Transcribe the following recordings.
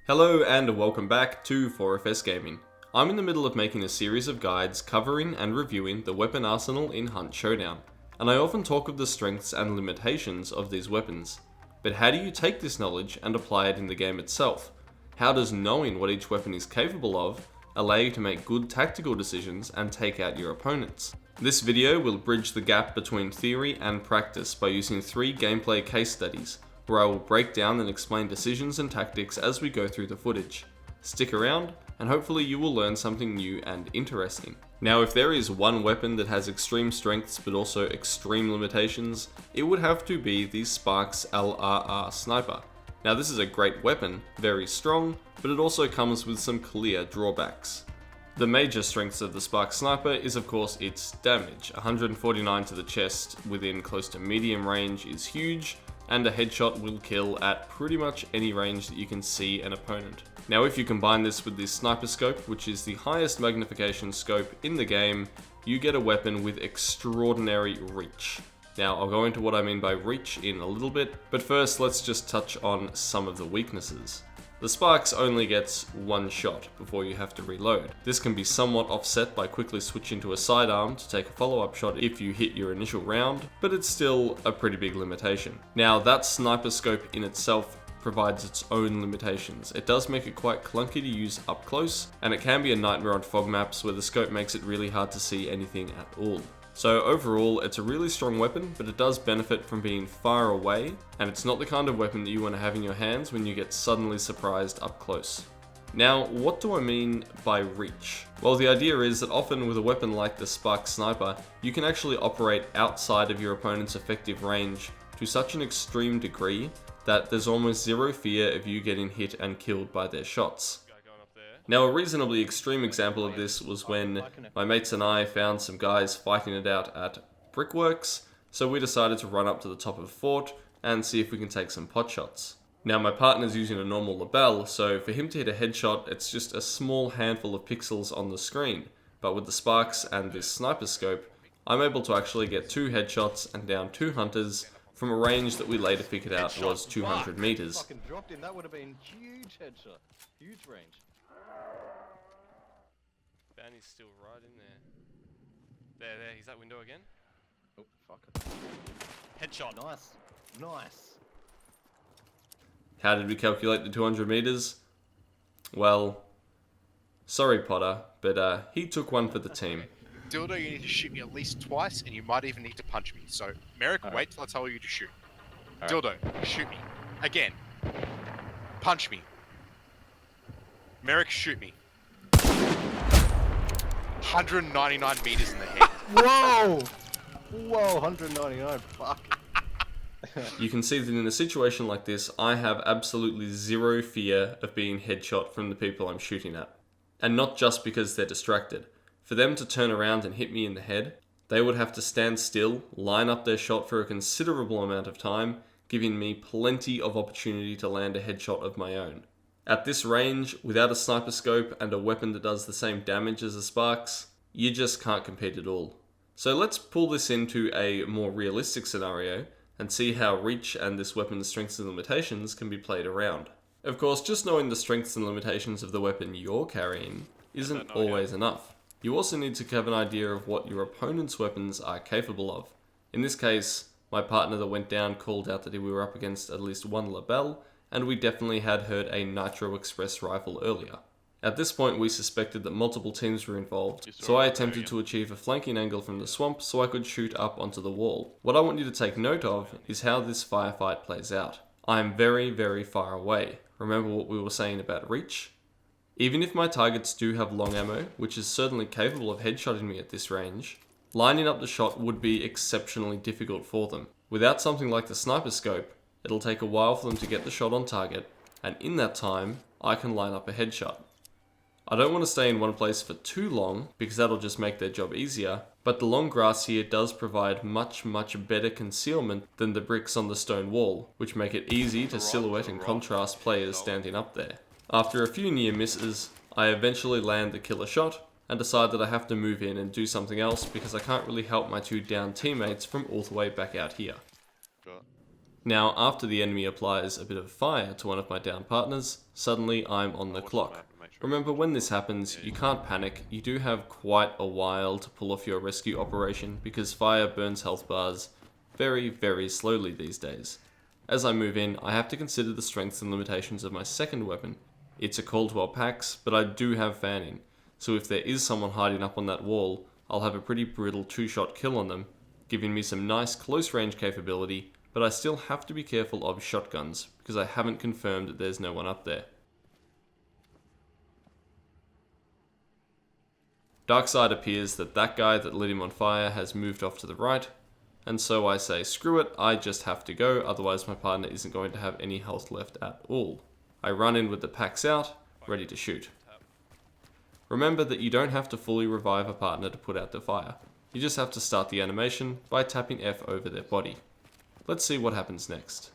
Hello and welcome back to 4FS Gaming. I'm in the middle of making a series of guides covering and reviewing the weapon arsenal in Hunt Showdown, and I often talk of the strengths and limitations of these weapons. But how do you take this knowledge and apply it in the game itself? How does knowing what each weapon is capable of allow you to make good tactical decisions and take out your opponents? This video will bridge the gap between theory and practice by using 3 gameplay case studies, where I will break down and explain decisions and tactics as we go through the footage. Stick around, and hopefully you will learn something new and interesting. Now, if there is one weapon that has extreme strengths but also extreme limitations, it would have to be the Sparks LRR Sniper. Now, this is a great weapon, very strong, but it also comes with some clear drawbacks. The major strengths of the Sparks Sniper is of course its damage. 149 to the chest within close to medium range is huge, and a headshot will kill at pretty much any range that you can see an opponent. Now, if you combine this with the sniper scope, which is the highest magnification scope in the game, you get a weapon with extraordinary reach. Now, I'll go into what I mean by reach in a little bit, but first let's just touch on some of the weaknesses. The Sparks only gets one shot before you have to reload. This can be somewhat offset by quickly switching to a sidearm to take a follow-up shot if you hit your initial round, but it's still a pretty big limitation. Now, that sniper scope in itself provides its own limitations. It does make it quite clunky to use up close, and it can be a nightmare on fog maps where the scope makes it really hard to see anything at all. So overall, it's a really strong weapon, but it does benefit from being far away, and it's not the kind of weapon that you want to have in your hands when you get suddenly surprised up close. Now, what do I mean by reach? Well, the idea is that often with a weapon like the Spark Sniper, you can actually operate outside of your opponent's effective range to such an extreme degree that there's almost zero fear of you getting hit and killed by their shots. Now, a reasonably extreme example of this was when my mates and I found some guys fighting it out at Brickworks, so we decided to run up to the top of the fort and see if we can take some pot shots. Now, my partner's using a normal label, so for him to hit a headshot, it's just a small handful of pixels on the screen, but with the Sparks and this sniper scope, I'm able to actually get 2 headshots and down 2 hunters from a range that we later figured out was 200 meters. Fucking dropped him. That would have been huge headshot, huge range. Bounty's still right in there. There, he's that window again. Oh, fuck it. Headshot. Nice. How did we calculate the 200 meters? Well, sorry Potter, but he took one for the team. Dildo, you need to shoot me at least twice, and you might even need to punch me. So, Merrick, wait till I tell you to shoot. Dildo, shoot me. Again. Punch me. Merrick, shoot me. 199 meters in the head. Whoa, 199. Fuck. You can see that in a situation like this, I have absolutely zero fear of being headshot from the people I'm shooting at. And not just because they're distracted. For them to turn around and hit me in the head, they would have to stand still, line up their shot for a considerable amount of time, giving me plenty of opportunity to land a headshot of my own. At this range, without a sniper scope and a weapon that does the same damage as the Sparks, you just can't compete at all. So let's pull this into a more realistic scenario and see how reach and this weapon's strengths and limitations can be played around. Of course, just knowing the strengths and limitations of the weapon you're carrying isn't always enough. You also need to have an idea of what your opponent's weapons are capable of. In this case, my partner that went down called out that we were up against at least one label, and we definitely had heard a Nitro Express rifle earlier. At this point, we suspected that multiple teams were involved, so I attempted to achieve a flanking angle from the swamp so I could shoot up onto the wall. What I want you to take note of is how this firefight plays out. I am very, very far away. Remember what we were saying about reach? Even if my targets do have long ammo, which is certainly capable of headshotting me at this range, lining up the shot would be exceptionally difficult for them. Without something like the sniper scope, it'll take a while for them to get the shot on target, and in that time, I can line up a headshot. I don't want to stay in one place for too long, because that'll just make their job easier, but the long grass here does provide much better concealment than the bricks on the stone wall, which make it easy to silhouette and contrast players standing up there. After a few near misses, I eventually land the killer shot, and decide that I have to move in and do something else because I can't really help my 2 down teammates from all the way back out here. Now, after the enemy applies a bit of fire to one of my down partners, suddenly I'm on the clock. Remember, when this happens, you can't panic. You do have quite a while to pull off your rescue operation because fire burns health bars very, very slowly these days. As I move in, I have to consider the strengths and limitations of my second weapon. It's a Caldwell Pax, but I do have fanning, so if there is someone hiding up on that wall, I'll have a pretty brutal 2-shot kill on them, giving me some nice close range capability, but I still have to be careful of shotguns, because I haven't confirmed that there's no one up there. Darkside appears that guy that lit him on fire has moved off to the right, and so I say screw it, I just have to go, otherwise my partner isn't going to have any health left at all. I run in with the packs out, ready to shoot. Remember that you don't have to fully revive a partner to put out the fire. You just have to start the animation by tapping F over their body. Let's see what happens next.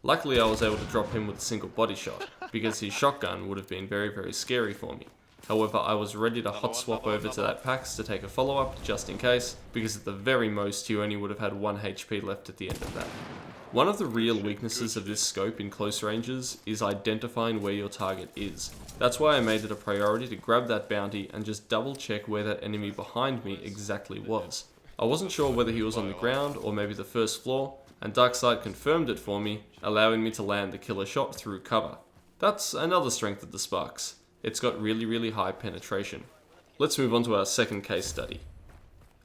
Luckily I was able to drop him with a single body shot, because his shotgun would have been very, very scary for me. However, I was ready to hot swap over to that Pax to take a follow-up, just in case, because at the very most you only would have had 1 HP left at the end of that. One of the real weaknesses of this scope in close ranges is identifying where your target is. That's why I made it a priority to grab that bounty and just double check where that enemy behind me exactly was. I wasn't sure whether he was on the ground or maybe the first floor, and Darkside confirmed it for me, allowing me to land the killer shot through cover. That's another strength of the Sparks. It's got really, really high penetration. Let's move on to our second case study.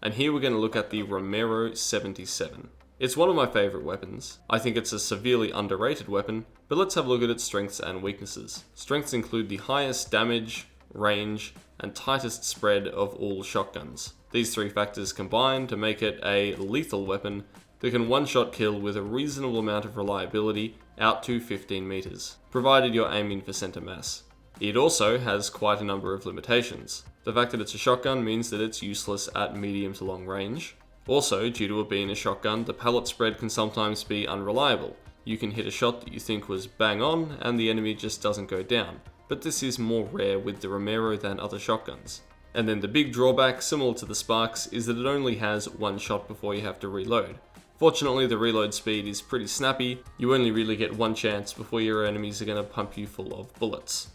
And here we're going to look at the Romero 77. It's one of my favourite weapons. I think it's a severely underrated weapon, but let's have a look at its strengths and weaknesses. Strengths include the highest damage, range, and tightest spread of all shotguns. These 3 factors combine to make it a lethal weapon that can one-shot kill with a reasonable amount of reliability out to 15 meters, provided you're aiming for center mass. It also has quite a number of limitations. The fact that it's a shotgun means that it's useless at medium to long range. Also, due to it being a shotgun, the pellet spread can sometimes be unreliable. You can hit a shot that you think was bang on, and the enemy just doesn't go down. But this is more rare with the Romero than other shotguns. And then the big drawback, similar to the Sparks, is that it only has 1 shot before you have to reload. Fortunately, the reload speed is pretty snappy. You only really get 1 chance before your enemies are going to pump you full of bullets.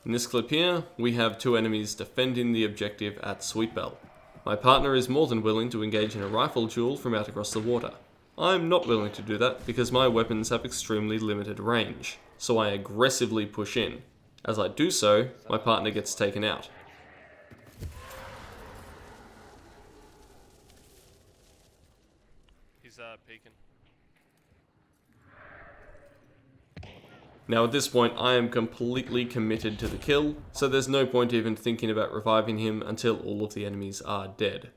In this clip here, we have 2 enemies defending the objective at Sweetbell. My partner is more than willing to engage in a rifle duel from out across the water. I'm not willing to do that because my weapons have extremely limited range, so I aggressively push in. As I do so, my partner gets taken out. He's peeking. Now at this point, I am completely committed to the kill, so there's no point even thinking about reviving him until all of the enemies are dead.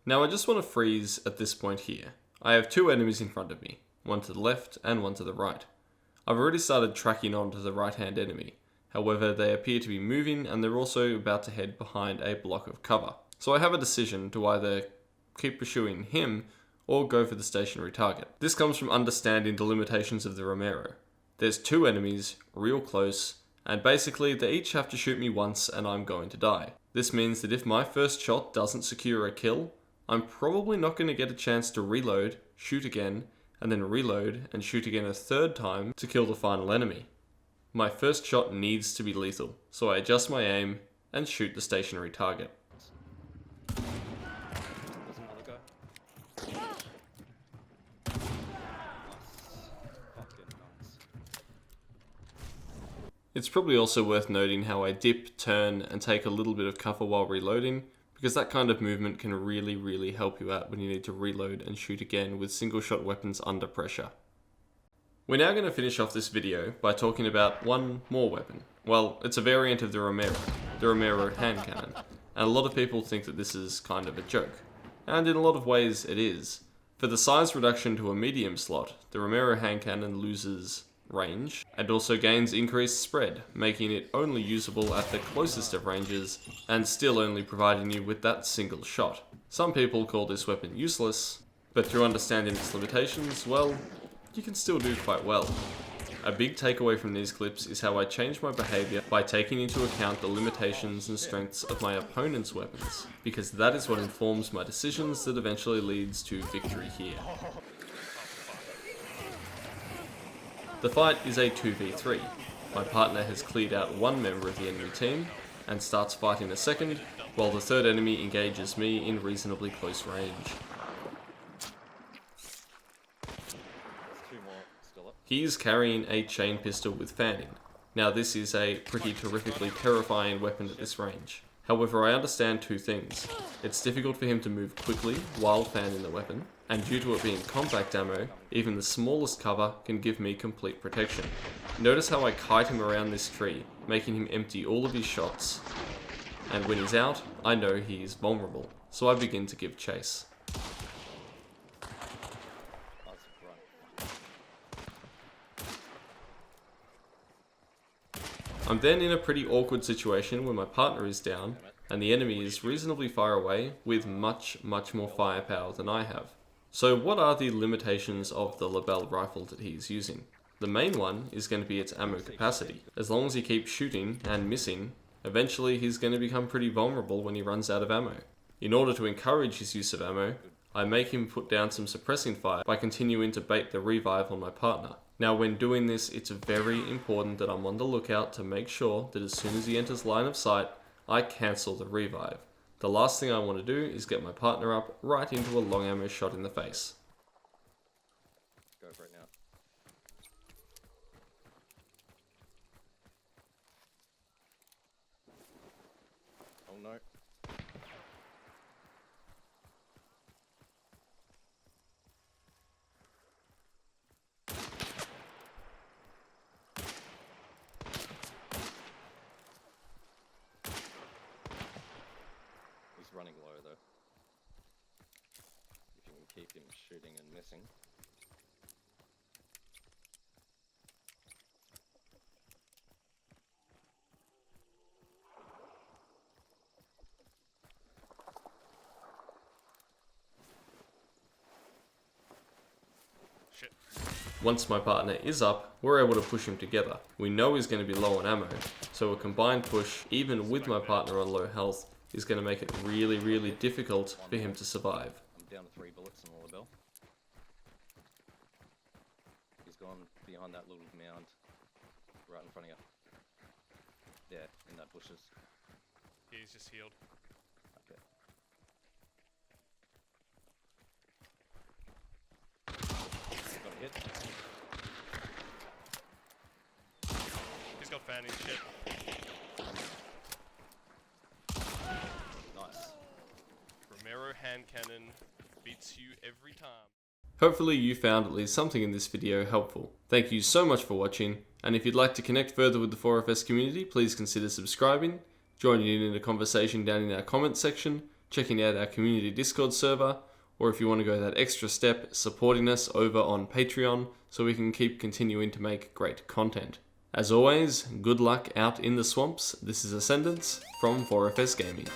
Now I just want to freeze at this point here. I have 2 enemies in front of me, one to the left and one to the right. I've already started tracking on to the right hand enemy. However, they appear to be moving and they're also about to head behind a block of cover. So I have a decision to either keep pursuing him or go for the stationary target. This comes from understanding the limitations of the Romero. There's 2 enemies, real close, and basically they each have to shoot me once and I'm going to die. This means that if my first shot doesn't secure a kill, I'm probably not going to get a chance to reload, shoot again, and then reload and shoot again a 3rd time to kill the final enemy. My first shot needs to be lethal, so I adjust my aim and shoot the stationary target. It's probably also worth noting how I dip, turn, and take a little bit of cover while reloading, because that kind of movement can really help you out when you need to reload and shoot again with single shot weapons under pressure. We're now going to finish off this video by talking about one more weapon. Well, it's a variant of the Romero hand cannon, and a lot of people think that this is kind of a joke. And in a lot of ways it is. For the size reduction to a medium slot, the Romero hand cannon loses range and also gains increased spread, making it only usable at the closest of ranges and still only providing you with that single shot. Some people call this weapon useless, But through understanding its limitations, well, you can still do quite well. A big takeaway from these clips is how I changed my behaviour by taking into account the limitations and strengths of my opponent's weapons, because that is what informs my decisions that eventually leads to victory here. The fight is a 2v3. My partner has cleared out one member of the enemy team and starts fighting a second, while the third enemy engages me in reasonably close range. He is carrying a chain pistol with fanning. Now this is a pretty terrifically terrifying weapon at this range. However, I understand two things. It's difficult for him to move quickly while fanning the weapon, and due to it being compact ammo, even the smallest cover can give me complete protection. Notice how I kite him around this tree, making him empty all of his shots, and when he's out, I know he is vulnerable, so I begin to give chase. I'm then in a pretty awkward situation where my partner is down and the enemy is reasonably far away with much more firepower than I have. So what are the limitations of the Lebel rifle that he is using? The main one is going to be its ammo capacity. As long as he keeps shooting and missing, eventually he's going to become pretty vulnerable when he runs out of ammo. In order to encourage his use of ammo, I make him put down some suppressing fire by continuing to bait the revive on my partner. Now when doing this, it's very important that I'm on the lookout to make sure that as soon as he enters line of sight, I cancel the revive. The last thing I want to do is get my partner up right into a long ammo shot in the face. Go for it now. Oh no. Running low though. If you can keep him shooting and missing. Shit. Once my partner is up, we're able to push him together. We know he's going to be low on ammo, so a combined push, even with my partner on low health, is going to make it really difficult for him to survive. I'm down to 3 bullets in the Lebel. He's gone behind that little mound right in front of you. Yeah, in that bushes. Yeah, he's just healed. Okay. Got a hit. He's got fanning shit. Nice. Romero hand cannon beats you every time. Hopefully you found at least something in this video helpful. Thank you so much for watching, and if you'd like to connect further with the 4FS community, please consider subscribing, joining in a conversation down in our comments section, checking out our community Discord server, or if you want to go that extra step, supporting us over on Patreon so we can keep continuing to make great content. As always, good luck out in the swamps. This is Ascendance from 4FS Gaming.